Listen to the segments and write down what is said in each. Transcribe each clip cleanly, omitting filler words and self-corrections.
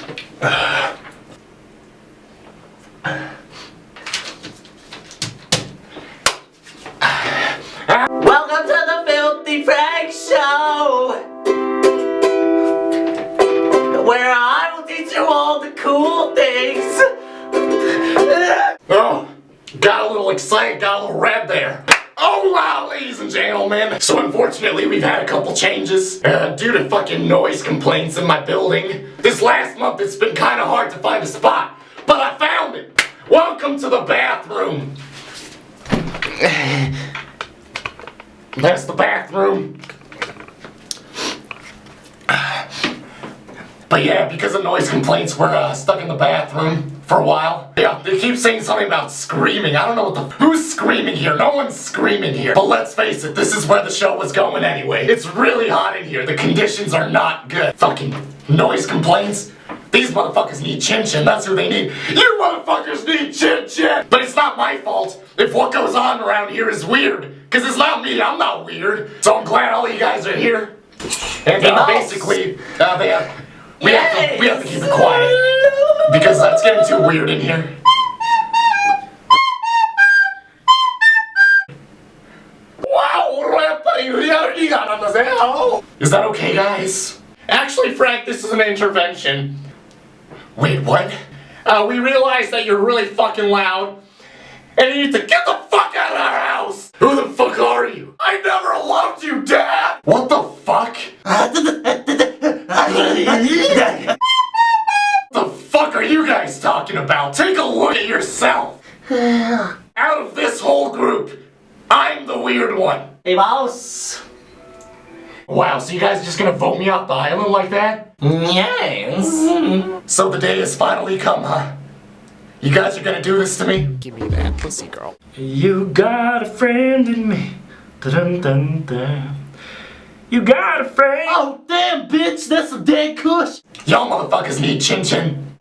Welcome to the Filthy Frank Show! Where I will teach you all the cool things! Oh, got a little excited, got a little red there. Oh wow, ladies and gentlemen. So unfortunately, we've had a couple changes due to fucking noise complaints in my building. This last month, it's been kind of hard to find a spot, but I found it. Welcome to the bathroom. That's the bathroom. But yeah, because of noise complaints, we're stuck in the bathroom for a while. Yeah, they keep saying something about screaming. I don't know what the... Who's screaming here? No one's screaming here. But let's face it, this is where the show was going anyway. It's really hot in here. The conditions are not good. Fucking noise complaints. These motherfuckers need chin-chin. That's who they need. You motherfuckers need chin-chin! But it's not my fault if what goes on around here is weird. Because it's not me. I'm not weird. So I'm glad all you guys are here. And basically, we have to keep it quiet because that's getting too weird in here. Is that okay, guys? Actually, Frank, this is an intervention. Wait, what? We realize that you're really fucking loud and you need to get the fuck out of our house! Who the fuck are you? I never loved you, Dad! What the fuck? The fuck are you guys talking about? Take a look at yourself! Out of this whole group, I'm the weird one. Hey, mouse. Wow, so you guys are just gonna vote me off the island like that? Yes. So the day has finally come, huh? You guys are gonna do this to me? Give me that pussy, girl. You got a friend in me. Dun dun dun. You got a friend. Oh, damn, bitch, that's some dead kush. Y'all motherfuckers need Chin Chin.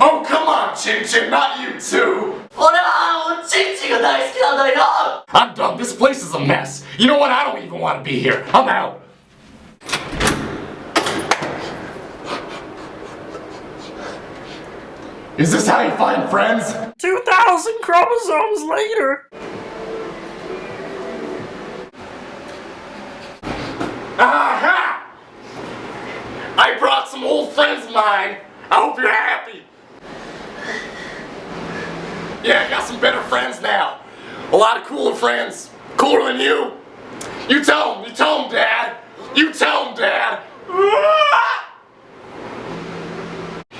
Oh, come on, Chin Chin, not you too. I'm done. This place is a mess. You know what? I don't even want to be here. I'm out. Is this how you find friends? 2,000 chromosomes later. Aha! I brought some old friends of mine. I hope you're happy. Yeah, I got some better friends now. A lot of cooler friends. Cooler than you. You tell them, Dad. You tell them, Dad.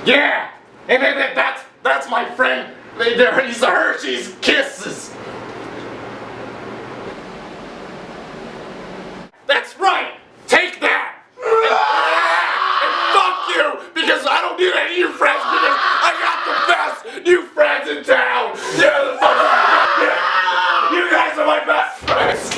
Yeah, and that's my friend. He's the Hershey's Kisses. That's right. Take that. And fuck you, because I don't need any new friends because I got the best new friends in town. Yeah, the fuck. Yeah. You guys are my best friends.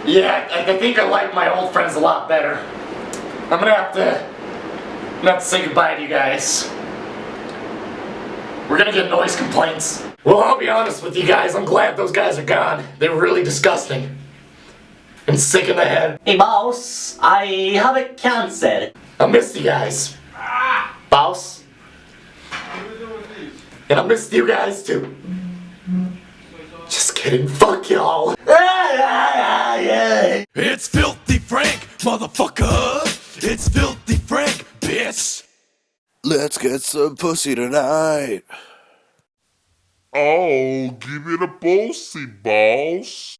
Yeah, I think I like my old friends a lot better. I'm gonna have to say goodbye to you guys. We're gonna get noise complaints. Well, I'll be honest with you guys, I'm glad those guys are gone. They were really disgusting. And sick in the head. Hey, boss, I have a cancer. I missed you guys. Boss. And I missed you guys too. Just kidding, fuck y'all. It's Filthy Frank, motherfucker! It's Filthy Frank, bitch! Let's get some pussy tonight. Oh, give me the pussy, boss.